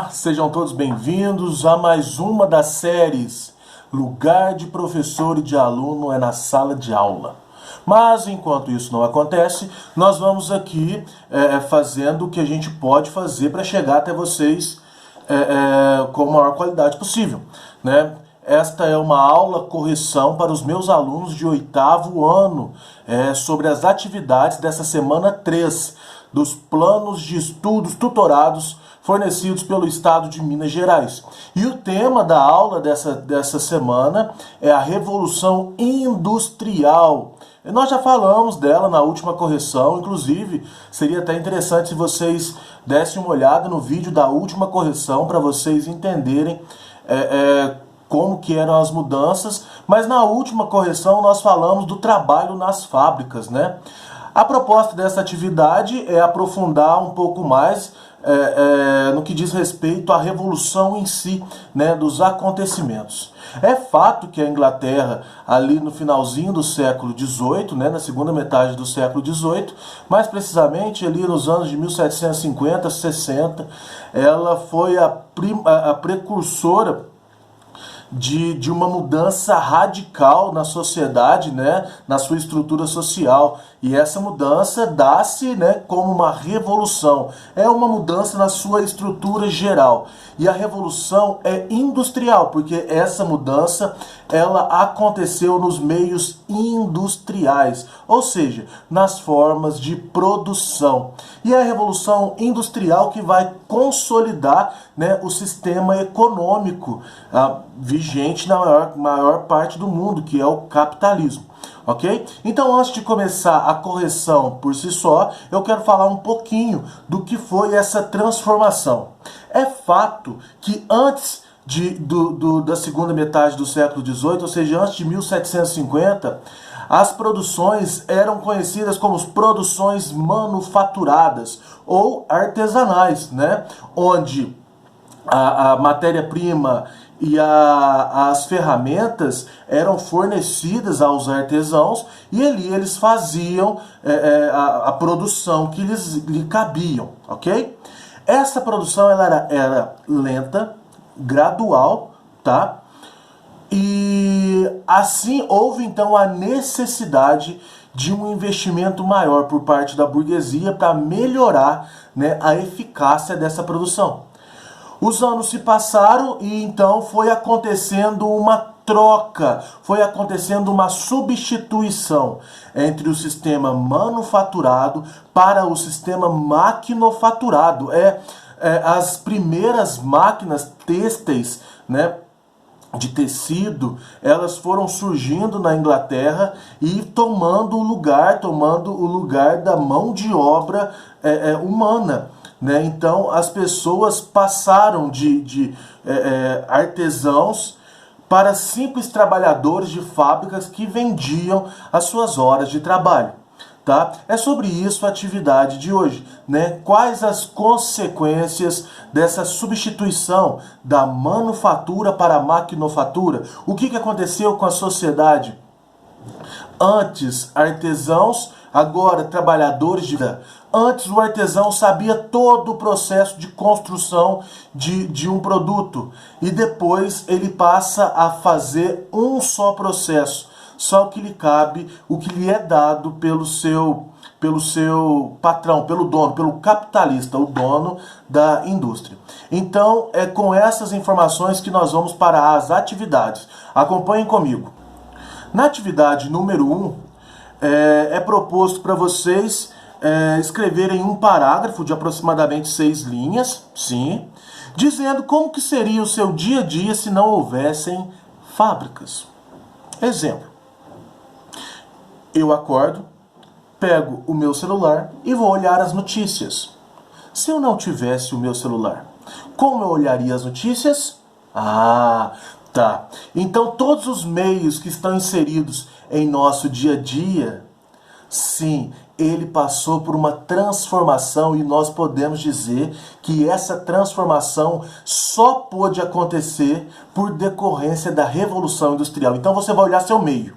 Olá, sejam todos bem-vindos a mais uma das séries Lugar de Professor e de Aluno é na Sala de Aula. Mas, enquanto isso não acontece, nós vamos aqui fazendo o que a gente pode fazer para chegar até vocês com a maior qualidade possível, né? Esta é uma aula correção para os meus alunos de 8º ano sobre as atividades dessa semana 3 dos planos de estudos tutorados fornecidos pelo Estado de Minas Gerais. E o tema da aula dessa semana é a Revolução Industrial. E nós já falamos dela na última correção, inclusive seria até interessante se vocês dessem uma olhada no vídeo da última correção para vocês entenderem como que eram as mudanças, mas na última correção nós falamos do trabalho nas fábricas, né? A proposta dessa atividade é aprofundar um pouco mais no que diz respeito à revolução em si, né, dos acontecimentos. É fato que a Inglaterra, ali no finalzinho do século XVIII, né, na segunda metade do século XVIII, mais precisamente ali nos anos de 1750, 60, ela foi a precursora de uma mudança radical na sociedade, né, na sua estrutura social. E essa mudança dá-se, né, como uma revolução. É uma mudança na sua estrutura geral. E a revolução é industrial, porque essa mudança ela aconteceu nos meios industriais, ou seja, nas formas de produção. E é a revolução industrial que vai consolidar, né, o sistema econômico vigente na maior parte do mundo, que é o capitalismo. Ok? Então, antes de começar a correção por si só, eu quero falar um pouquinho do que foi essa transformação. É fato que antes da segunda metade do século XVIII, ou seja, antes de 1750, as produções eram conhecidas como produções manufaturadas ou artesanais, né? Onde a matéria-prima e as ferramentas eram fornecidas aos artesãos e ali eles faziam a produção que lhe cabiam, ok? Essa produção ela era lenta, gradual, tá? E assim houve então a necessidade de um investimento maior por parte da burguesia para melhorar, né, a eficácia dessa produção. Os anos se passaram e então foi acontecendo uma troca, foi acontecendo uma substituição entre o sistema manufaturado para o sistema maquinofaturado. As primeiras máquinas têxteis, né, de tecido, elas foram surgindo na Inglaterra e tomando o lugar da mão de obra humana. Né? Então as pessoas passaram de artesãos para simples trabalhadores de fábricas que vendiam as suas horas de trabalho. Tá? É sobre isso a atividade de hoje, né? Quais as consequências dessa substituição da manufatura para a maquinofatura? O que aconteceu com a sociedade? Antes artesãos, agora trabalhadores de vida. Antes o artesão sabia todo o processo de construção de um produto e depois ele passa a fazer um só processo, só o que lhe cabe, o que lhe é dado pelo seu patrão, pelo dono, pelo capitalista, o dono da indústria. Então é com essas informações que nós vamos para as atividades. Acompanhem comigo. Na atividade número 1, é proposto para vocês escreverem um parágrafo de aproximadamente 6 linhas, sim, dizendo como que seria o seu dia a dia se não houvessem fábricas. Exemplo: eu acordo, pego o meu celular e vou olhar as notícias. Se eu não tivesse o meu celular, como eu olharia as notícias? Tá. Então todos os meios que estão inseridos em nosso dia a dia, sim, ele passou por uma transformação e nós podemos dizer que essa transformação só pôde acontecer por decorrência da Revolução Industrial. Então você vai olhar seu meio.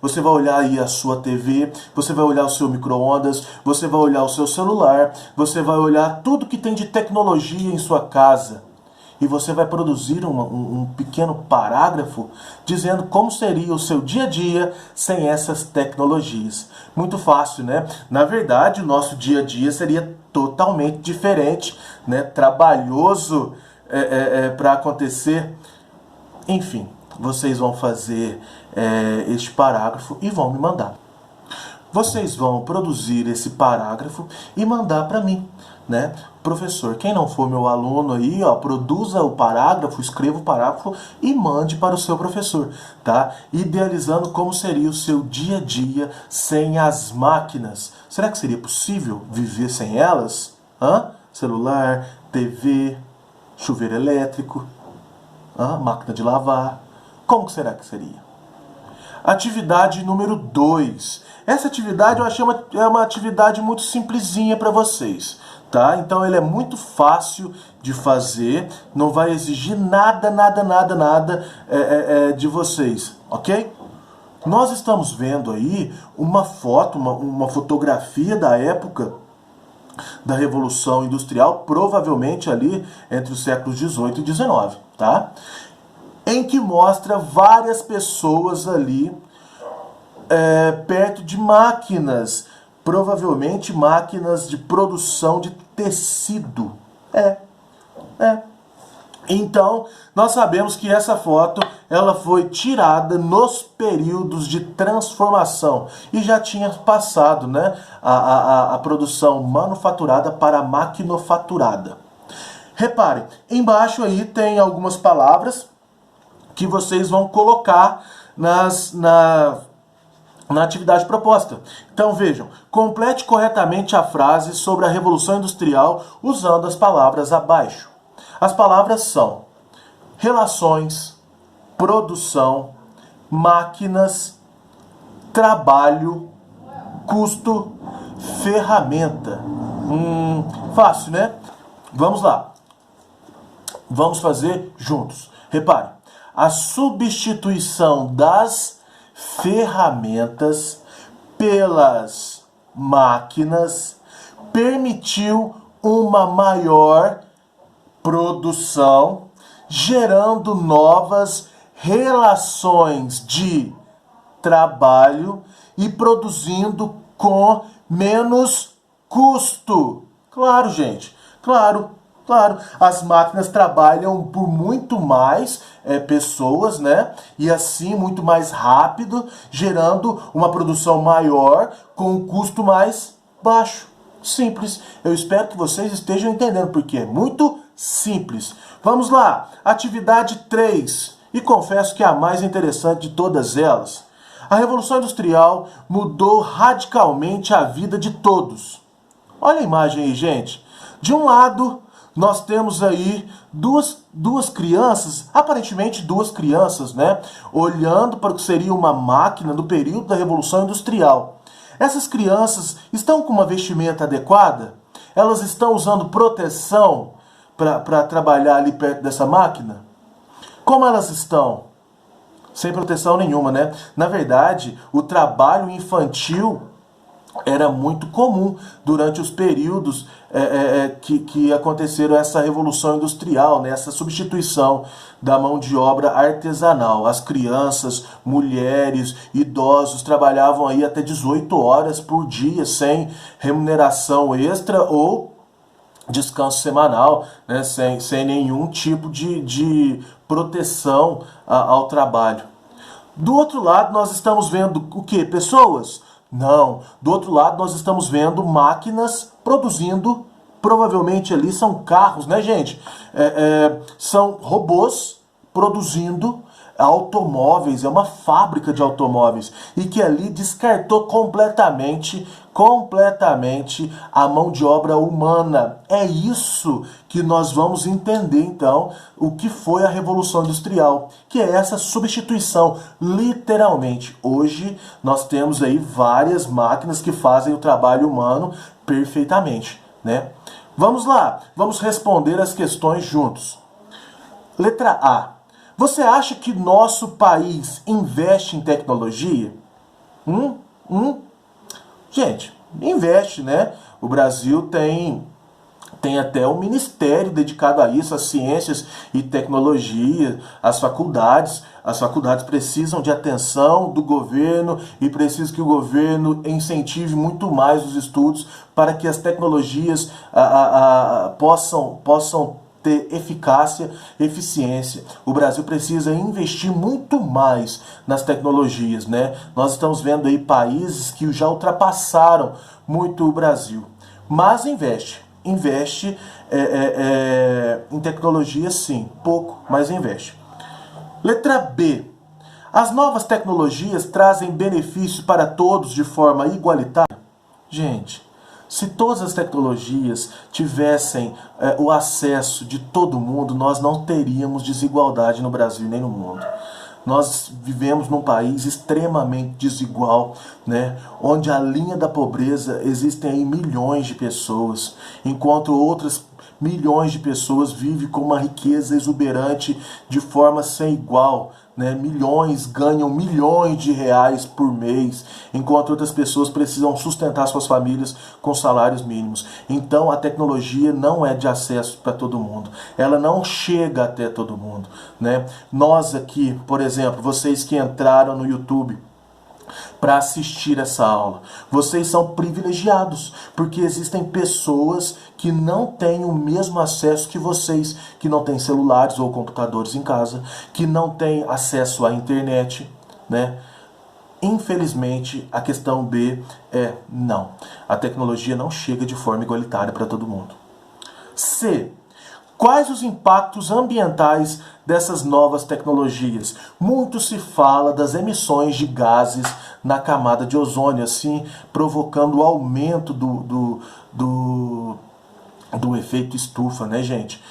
Você vai olhar aí a sua TV, você vai olhar o seu micro-ondas, você vai olhar o seu celular, você vai olhar tudo que tem de tecnologia em sua casa. E você vai produzir um pequeno parágrafo dizendo como seria o seu dia a dia sem essas tecnologias. Muito fácil, né? Na verdade, o nosso dia a dia seria totalmente diferente, né? Trabalhoso para acontecer. Enfim, vocês vão fazer este parágrafo e vão me mandar. Vocês vão produzir esse parágrafo e mandar para mim, né? Professor, quem não for meu aluno aí, ó, produza o parágrafo, escreva o parágrafo e mande para o seu professor, tá? Idealizando como seria o seu dia a dia sem as máquinas. Será que seria possível viver sem elas? Celular, TV, chuveiro elétrico, máquina de lavar. Como que será que seria? Atividade número 2. Essa atividade eu achei uma atividade muito simplesinha para vocês, tá? Então ele é muito fácil de fazer, não vai exigir nada de vocês, ok? Nós estamos vendo aí uma foto, uma fotografia da época da Revolução Industrial, provavelmente ali entre os séculos 18 e 19, tá? Em que mostra várias pessoas ali perto de máquinas, provavelmente máquinas de produção de tecido. Então, nós sabemos que essa foto ela foi tirada nos períodos de transformação e já tinha passado, né, a produção manufaturada para a maquinofaturada. Reparem, embaixo aí tem algumas palavras que vocês vão colocar na atividade proposta. Então vejam, complete corretamente a frase sobre a Revolução Industrial usando as palavras abaixo. As palavras são relações, produção, máquinas, trabalho, custo, ferramenta. Fácil, né? Vamos lá. Vamos fazer juntos. Repare. A substituição das ferramentas pelas máquinas permitiu uma maior produção, gerando novas relações de trabalho e produzindo com menos custo. Claro, gente, claro. As máquinas trabalham por muito mais pessoas, né? E assim muito mais rápido, gerando uma produção maior com um custo mais baixo. Simples. Eu espero que vocês estejam entendendo, porque é muito simples. Vamos lá. Atividade 3. E confesso que é a mais interessante de todas elas. A Revolução Industrial mudou radicalmente a vida de todos. Olha a imagem aí, gente. De um lado, nós temos aí duas crianças, aparentemente duas crianças, né? Olhando para o que seria uma máquina do período da Revolução Industrial. Essas crianças estão com uma vestimenta adequada? Elas estão usando proteção para trabalhar ali perto dessa máquina? Como elas estão? Sem proteção nenhuma, né? Na verdade, o trabalho infantil era muito comum durante os períodos que aconteceram essa revolução industrial, né? Essa substituição da mão de obra artesanal. As crianças, mulheres, idosos trabalhavam aí até 18 horas por dia sem remuneração extra ou descanso semanal, né? Sem nenhum tipo de proteção ao trabalho. Do outro lado, nós estamos vendo o quê? Pessoas? Não. Do outro lado, nós estamos vendo máquinas produzindo, provavelmente ali são carros, né, gente? São robôs produzindo automóveis, é uma fábrica de automóveis, e que ali descartou completamente a mão de obra humana. É isso que nós vamos entender, então, o que foi a Revolução Industrial, que é essa substituição, literalmente. Hoje, nós temos aí várias máquinas que fazem o trabalho humano perfeitamente, né? Vamos lá, vamos responder as questões juntos. Letra A. Você acha que nosso país investe em tecnologia? Hum? Hum? Gente, investe, né? O Brasil tem até um ministério dedicado a isso, às ciências e tecnologia, às faculdades. As faculdades precisam de atenção do governo e precisa que o governo incentive muito mais os estudos para que as tecnologias possam ter eficácia, eficiência. O Brasil precisa investir muito mais nas tecnologias, né? Nós estamos vendo aí países que já ultrapassaram muito o Brasil, mas investe em tecnologia, sim, pouco, mas investe. Letra B. As novas tecnologias trazem benefícios para todos de forma igualitária? Gente, se todas as tecnologias tivessem o acesso de todo mundo, nós não teríamos desigualdade no Brasil nem no mundo. Nós vivemos num país extremamente desigual, né? Onde a linha da pobreza existem aí milhões de pessoas, enquanto outras milhões de pessoas vivem com uma riqueza exuberante de forma sem igual, né? Milhões ganham milhões de reais por mês, enquanto outras pessoas precisam sustentar suas famílias com salários mínimos. Então a tecnologia não é de acesso para todo mundo, ela não chega até todo mundo, né? Nós aqui, por exemplo, vocês que entraram no YouTube para assistir essa aula, vocês são privilegiados, porque existem pessoas que não têm o mesmo acesso que vocês, que não têm celulares ou computadores em casa, que não têm acesso à internet, né? Infelizmente, a questão B é não. A tecnologia não chega de forma igualitária para todo mundo. C. Quais os impactos ambientais dessas novas tecnologias? Muito se fala das emissões de gases na camada de ozônio, assim, provocando o aumento do efeito estufa, né, gente?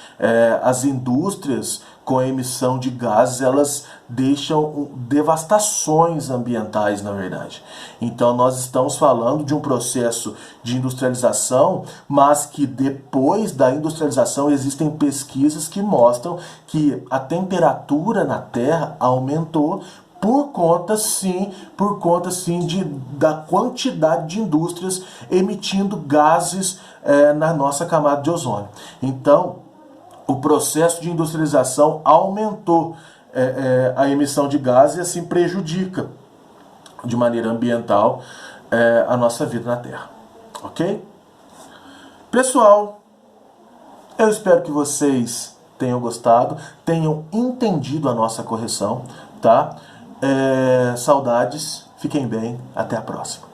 As indústrias com a emissão de gases, elas deixam devastações ambientais, na verdade. Então nós estamos falando de um processo de industrialização, mas que depois da industrialização existem pesquisas que mostram que a temperatura na Terra aumentou por conta sim da quantidade de indústrias emitindo gases na nossa camada de ozônio. Então, o processo de industrialização aumentou a emissão de gases e assim prejudica de maneira ambiental a nossa vida na Terra. Ok? Pessoal, eu espero que vocês tenham gostado, tenham entendido a nossa correção, tá? Saudades, fiquem bem, até a próxima.